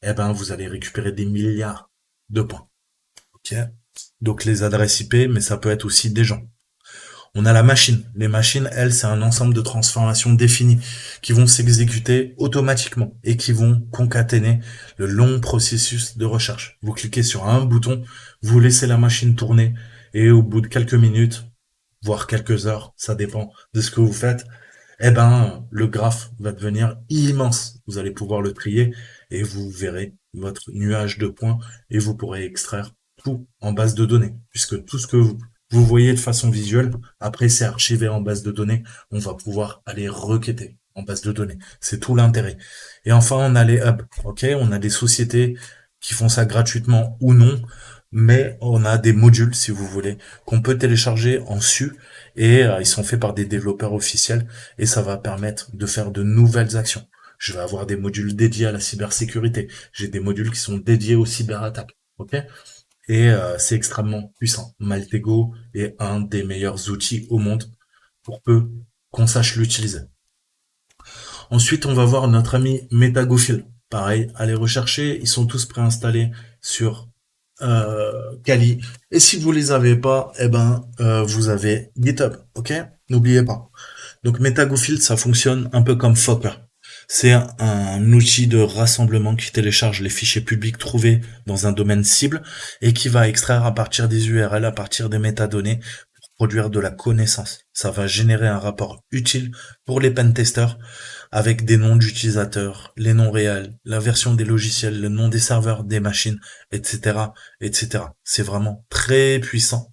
eh ben, vous allez récupérer des milliards de points. Ok? Donc les adresses IP, mais ça peut être aussi des gens. On a la machine. Les machines, elles, c'est un ensemble de transformations définies qui vont s'exécuter automatiquement et qui vont concaténer le long processus de recherche. Vous cliquez sur un bouton, vous laissez la machine tourner et au bout de quelques minutes, voire quelques heures, ça dépend de ce que vous faites, eh ben, le graphe va devenir immense. Vous allez pouvoir le trier et vous verrez votre nuage de points et vous pourrez extraire tout en base de données, puisque tout ce que vous voyez de façon visuelle, après c'est archivé en base de données, on va pouvoir aller requêter en base de données. C'est tout l'intérêt. Et enfin, on a les hubs, ok? On a des sociétés qui font ça gratuitement ou non, mais on a des modules, si vous voulez, qu'on peut télécharger en SU, et ils sont faits par des développeurs officiels, et ça va permettre de faire de nouvelles actions. Je vais avoir des modules dédiés à la cybersécurité. J'ai des modules qui sont dédiés aux cyberattaques. Ok? Et c'est extrêmement puissant. Maltego est un des meilleurs outils au monde pour peu qu'on sache l'utiliser. Ensuite, on va voir notre ami MetaGoFil. Pareil, allez rechercher, ils sont tous préinstallés sur Kali. Et si vous les avez pas, eh ben vous avez GitHub, ok? N'oubliez pas. Donc MetaGoFil, ça fonctionne un peu comme Fokker. C'est un outil de rassemblement qui télécharge les fichiers publics trouvés dans un domaine cible et qui va extraire à partir des URL, à partir des métadonnées, pour produire de la connaissance. Ça va générer un rapport utile pour les pentesters avec des noms d'utilisateurs, les noms réels, la version des logiciels, le nom des serveurs, des machines, etc., etc. C'est vraiment très puissant.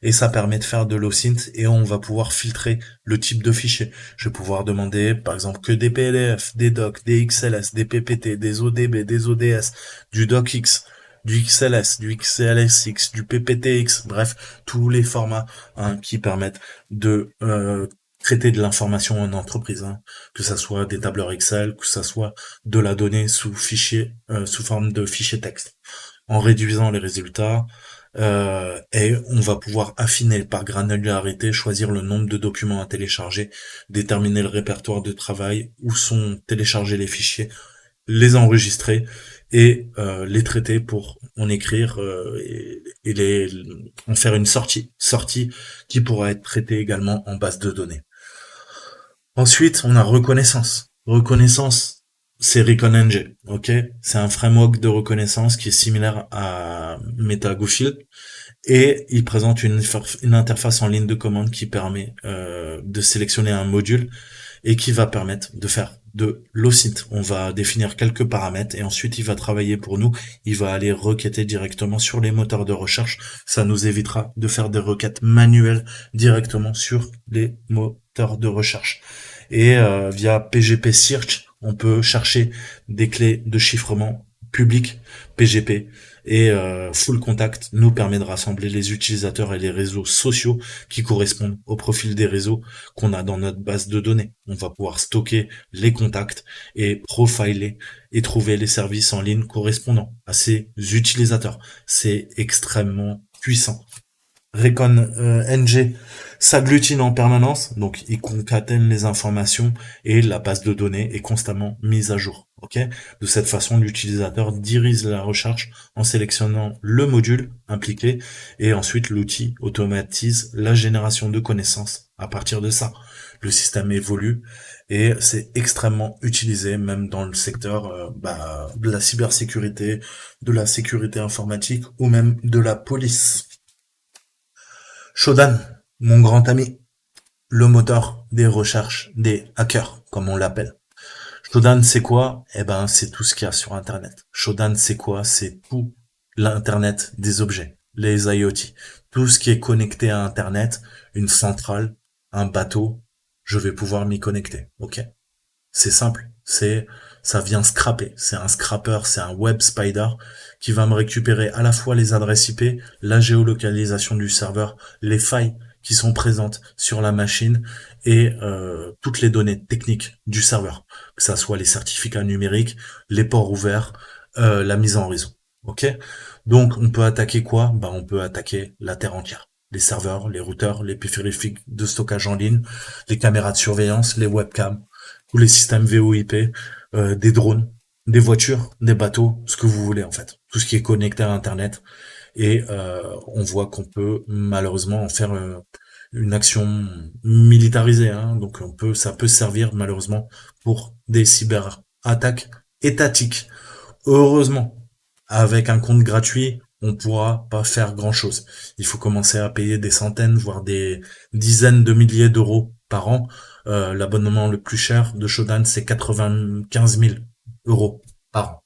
Et ça permet de faire de l'OSINT et on va pouvoir filtrer le type de fichier. Je vais pouvoir demander, par exemple, que des PDF, des docs, des XLS, des PPT, des ODB, des ODS, du docx, du XLS, du XLSX, du PPTX, bref, tous les formats qui permettent de traiter de l'information en entreprise, que ça soit des tableurs Excel, que ça soit de la donnée sous fichier, sous forme de fichier texte. En réduisant les résultats, et on va pouvoir affiner par granularité, choisir le nombre de documents à télécharger, déterminer le répertoire de travail, où sont téléchargés les fichiers, les enregistrer et les traiter pour en écrire et en faire une sortie qui pourra être traitée également en base de données. Ensuite, on a reconnaissance. Reconnaissance, c'est ReconNG, ok? C'est un framework de reconnaissance qui est similaire à MetaGoFil et il présente une interface en ligne de commande qui permet de sélectionner un module et qui va permettre de faire de l'OSINT. On va définir quelques paramètres et ensuite il va travailler pour nous. Il va aller requêter directement sur les moteurs de recherche. Ça nous évitera de faire des requêtes manuelles directement sur les moteurs de recherche. Et via PGP Search, on peut chercher des clés de chiffrement public PGP. Et Full Contact nous permet de rassembler les utilisateurs et les réseaux sociaux qui correspondent au profil des réseaux qu'on a dans notre base de données. On va pouvoir stocker les contacts et profiler et trouver les services en ligne correspondant à ces utilisateurs. C'est extrêmement puissant. ReconNG, s'agglutine en permanence, donc il concatène les informations et la base de données est constamment mise à jour. Ok. De cette façon, l'utilisateur dirige la recherche en sélectionnant le module impliqué et ensuite l'outil automatise la génération de connaissances à partir de ça. Le système évolue et c'est extrêmement utilisé même dans le secteur de la cybersécurité, de la sécurité informatique ou même de la police. Shodan, mon grand ami, le moteur des recherches des hackers, comme on l'appelle. Shodan, c'est quoi? Eh ben, c'est tout ce qu'il y a sur Internet. Shodan, c'est quoi? C'est tout l'Internet des objets, les IoT. Tout ce qui est connecté à Internet, une centrale, un bateau, je vais pouvoir m'y connecter. Ok? C'est simple. Ça vient scraper. C'est un scrapper, c'est un web spider qui va me récupérer à la fois les adresses IP, la géolocalisation du serveur, les failles qui sont présentes sur la machine et toutes les données techniques du serveur, que ça soit les certificats numériques, les ports ouverts, la mise en réseau. Ok? Donc on peut attaquer quoi? Bah on peut attaquer la terre entière. Les serveurs, les routeurs, les périphériques de stockage en ligne, les caméras de surveillance, les webcams, tous les systèmes VoIP, des drones, des voitures, des bateaux, ce que vous voulez en fait. Tout ce qui est connecté à Internet. Et on voit qu'on peut malheureusement en faire une action militarisée. Hein. Donc ça peut servir malheureusement pour des cyberattaques étatiques. Heureusement, avec un compte gratuit, on pourra pas faire grand-chose. Il faut commencer à payer des centaines, voire des dizaines de milliers d'euros par an. L'abonnement le plus cher de Shodan, c'est 95 000 euros par an.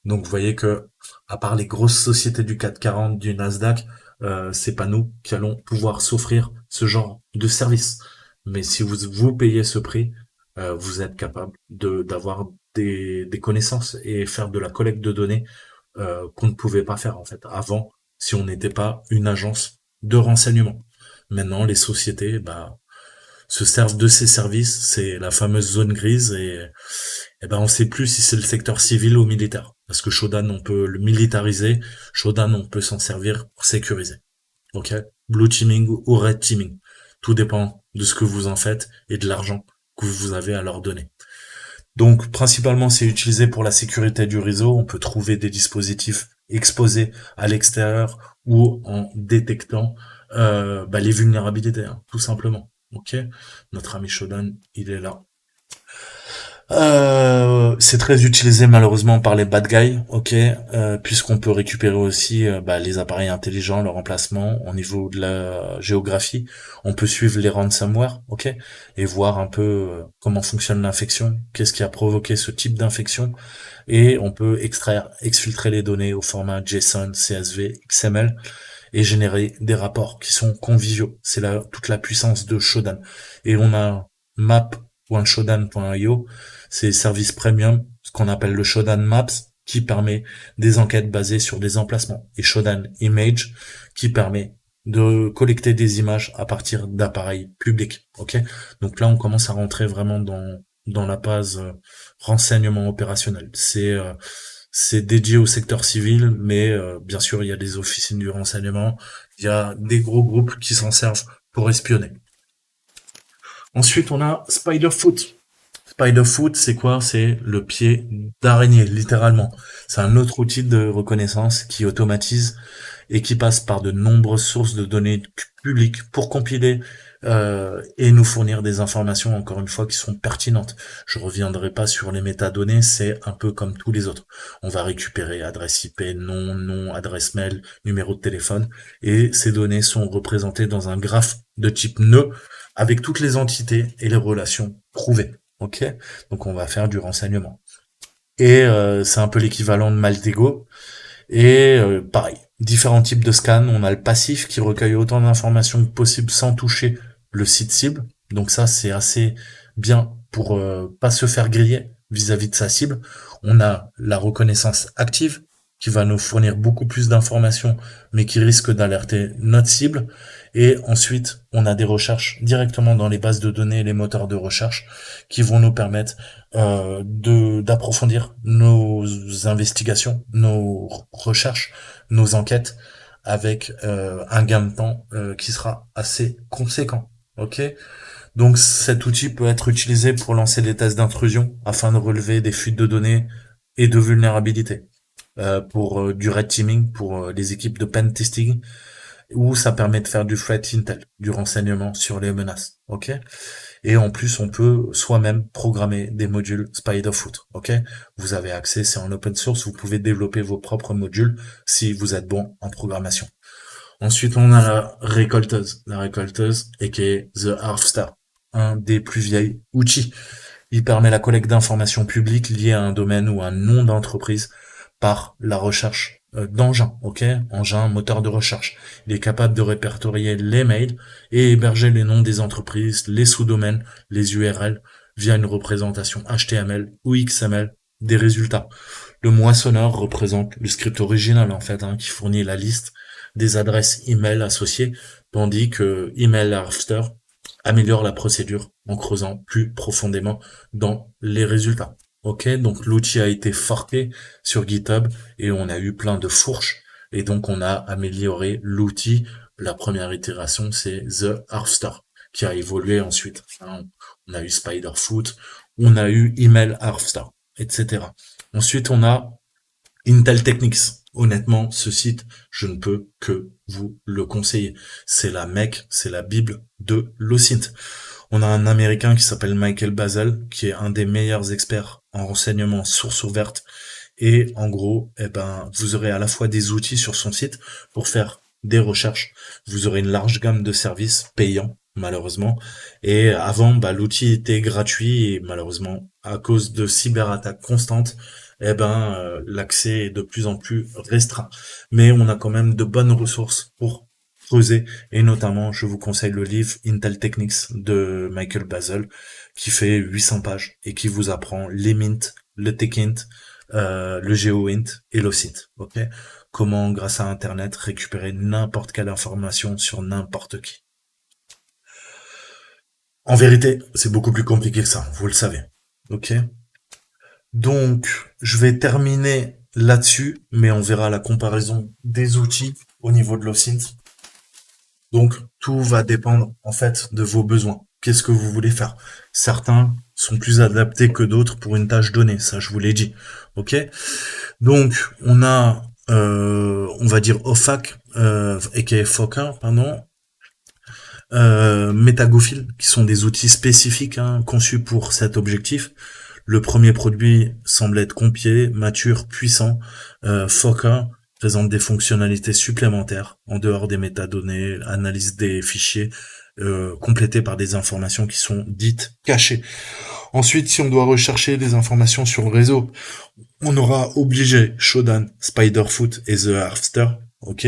Donc vous voyez que, à part les grosses sociétés du CAC 40, du Nasdaq, c'est pas nous qui allons pouvoir s'offrir ce genre de service. Mais si vous payez ce prix, vous êtes capable d'avoir des connaissances et faire de la collecte de données qu'on ne pouvait pas faire en fait avant si on n'était pas une agence de renseignement. Maintenant, les sociétés se servent de ces services, c'est la fameuse zone grise et ben on sait plus si c'est le secteur civil ou militaire parce que Shodan on peut le militariser, Shodan on peut s'en servir pour sécuriser. OK? Blue teaming ou red teaming, tout dépend de ce que vous en faites et de l'argent que vous avez à leur donner. Donc principalement c'est utilisé pour la sécurité du réseau. On peut trouver des dispositifs exposés à l'extérieur ou en détectant les vulnérabilités, hein, tout simplement. Ok, notre ami Shodan, il est là. C'est très utilisé malheureusement par les bad guys, ok, puisqu'on peut récupérer aussi les appareils intelligents, leur emplacement au niveau de la géographie. On peut suivre les ransomware, ok, et voir un peu comment fonctionne l'infection, qu'est-ce qui a provoqué ce type d'infection, et on peut exfiltrer les données au format JSON, CSV, XML et générer des rapports qui sont conviviaux. C'est toute la puissance de Shodan. Et on a map.shodan.io, c'est service premium, ce qu'on appelle le Shodan Maps, qui permet des enquêtes basées sur des emplacements. Et Shodan Image, qui permet de collecter des images à partir d'appareils publics. Ok, donc là, on commence à rentrer vraiment dans la phase renseignement opérationnel. C'est dédié au secteur civil, mais bien sûr, il y a des officines du renseignement, il y a des gros groupes qui s'en servent pour espionner. Ensuite, on a Spiderfoot. Spiderfoot, c'est quoi? C'est le pied d'araignée, littéralement. C'est un autre outil de reconnaissance qui automatise et qui passe par de nombreuses sources de données publiques pour compiler et nous fournir des informations, encore une fois, qui sont pertinentes. Je reviendrai pas sur les métadonnées, c'est un peu comme tous les autres. On va récupérer adresse IP, nom, adresse mail, numéro de téléphone, et ces données sont représentées dans un graphe de type nœud avec toutes les entités et les relations prouvées. Ok, donc on va faire du renseignement. Et c'est un peu l'équivalent de Maltego. Et pareil, différents types de scans. On a le passif qui recueille autant d'informations que possible sans toucher le site cible. Donc ça, c'est assez bien pour pas se faire griller vis-à-vis de sa cible. On a la reconnaissance active qui va nous fournir beaucoup plus d'informations, mais qui risque d'alerter notre cible. Et ensuite, on a des recherches directement dans les bases de données et les moteurs de recherche qui vont nous permettre d'approfondir nos investigations, nos recherches, nos enquêtes avec un gain de temps qui sera assez conséquent. Ok. Donc cet outil peut être utilisé pour lancer des tests d'intrusion afin de relever des fuites de données et de vulnérabilités. Pour du red teaming, pour les équipes de pen testing, où ça permet de faire du threat intel, du renseignement sur les menaces. Ok. Et en plus, on peut soi-même programmer des modules Spiderfoot. Ok. Vous avez accès, c'est en open source, vous pouvez développer vos propres modules si vous êtes bon en programmation. Ensuite, on a la récolteuse. La récolteuse, et qui est The Harvester, un des plus vieilles outils. Il permet la collecte d'informations publiques liées à un domaine ou un nom d'entreprise par la recherche d'engins, ok, engin, moteur de recherche. Il est capable de répertorier les mails et héberger les noms des entreprises, les sous-domaines, les URL via une représentation HTML ou XML des résultats. Le moissonneur représente le script original en fait, qui fournit la liste des adresses email associées, tandis que Email Harvester améliore la procédure en creusant plus profondément dans les résultats. Ok, donc l'outil a été forqué sur GitHub et on a eu plein de fourches et donc on a amélioré l'outil. La première itération, c'est The Harvester qui a évolué ensuite. On a eu Spiderfoot, on a eu Email Harvester, etc. Ensuite, on a Intel Techniques. Honnêtement, ce site, je ne peux que vous le conseiller. C'est la Mecque, c'est la Bible de l'OSINT. On a un Américain qui s'appelle Michael Bazel, qui est un des meilleurs experts en renseignement source ouverte. Et en gros, vous aurez à la fois des outils sur son site pour faire des recherches. Vous aurez une large gamme de services payants, malheureusement. Et avant, l'outil était gratuit et malheureusement, à cause de cyberattaques constantes, l'accès est de plus en plus restreint. Mais on a quand même de bonnes ressources pour creuser. Et notamment, je vous conseille le livre Intel Techniques de Michael Bazel, qui fait 800 pages et qui vous apprend les mint, le techint, le GeoInt et l'OSINT. Ok. Comment, grâce à Internet, récupérer n'importe quelle information sur n'importe qui. En vérité, c'est beaucoup plus compliqué que ça, vous le savez. Ok. Donc, je vais terminer là-dessus, mais on verra la comparaison des outils au niveau de l'OSINT. Donc, tout va dépendre, en fait, de vos besoins. Qu'est-ce que vous voulez faire? Certains sont plus adaptés que d'autres pour une tâche donnée, ça je vous l'ai dit. Ok. Donc, on a, on va dire OFAC, aka FOCA, pardon, Metagophil, qui sont des outils spécifiques conçus pour cet objectif. Le premier produit semble être complet, mature, puissant. FOCA présente des fonctionnalités supplémentaires en dehors des métadonnées, analyse des fichiers, complétées par des informations qui sont dites cachées. Ensuite, si on doit rechercher des informations sur le réseau, on aura obligé Shodan, Spiderfoot et The Harvester. Ok.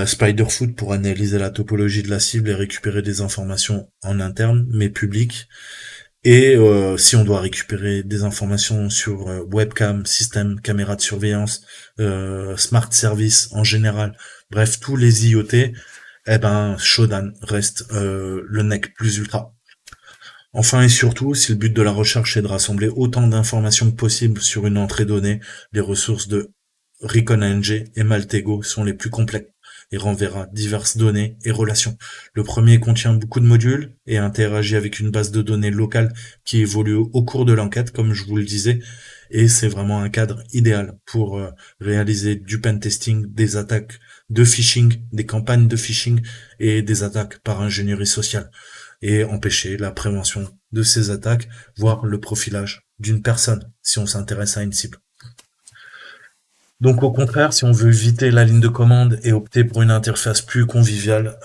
Spiderfoot pour analyser la topologie de la cible et récupérer des informations en interne, mais publiques. Et si on doit récupérer des informations sur webcam, système, caméra de surveillance, smart service en général, bref, tous les IoT, Shodan reste le nec plus ultra. Enfin et surtout, si le but de la recherche est de rassembler autant d'informations que possible sur une entrée donnée, les ressources de ReconNG et Maltego sont les plus complètes et renverra diverses données et relations. Le premier contient beaucoup de modules et interagit avec une base de données locale qui évolue au cours de l'enquête, comme je vous le disais, et c'est vraiment un cadre idéal pour réaliser du pen testing, des attaques de phishing, des campagnes de phishing et des attaques par ingénierie sociale et empêcher la prévention de ces attaques, voire le profilage d'une personne si on s'intéresse à une cible. Donc au contraire, si on veut éviter la ligne de commande et opter pour une interface plus conviviale,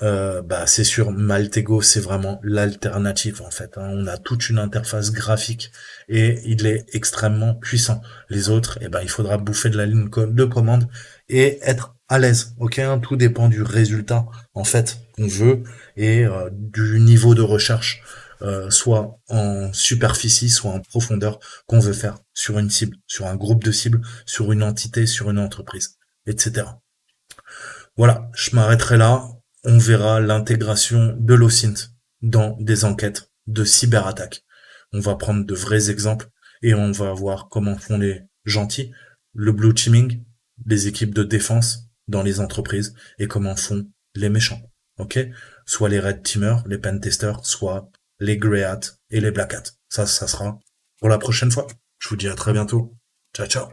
c'est sûr, Maltego c'est vraiment l'alternative en fait. On a toute une interface graphique et il est extrêmement puissant. Les autres, il faudra bouffer de la ligne de commande et être à l'aise. Ok, tout dépend du résultat en fait qu'on veut et du niveau de recherche, soit en superficie, soit en profondeur qu'on veut faire sur une cible, sur un groupe de cibles, sur une entité, sur une entreprise, etc. Voilà, je m'arrêterai là. On verra l'intégration de l'OSINT dans des enquêtes de cyberattaques. On va prendre de vrais exemples et on va voir comment font les gentils, le blue teaming, les équipes de défense dans les entreprises et comment font les méchants. Ok? soit les red teamers, les pen testers, soit les grey hats et les black hats. Ça sera pour la prochaine fois. Je vous dis à très bientôt. Ciao, ciao.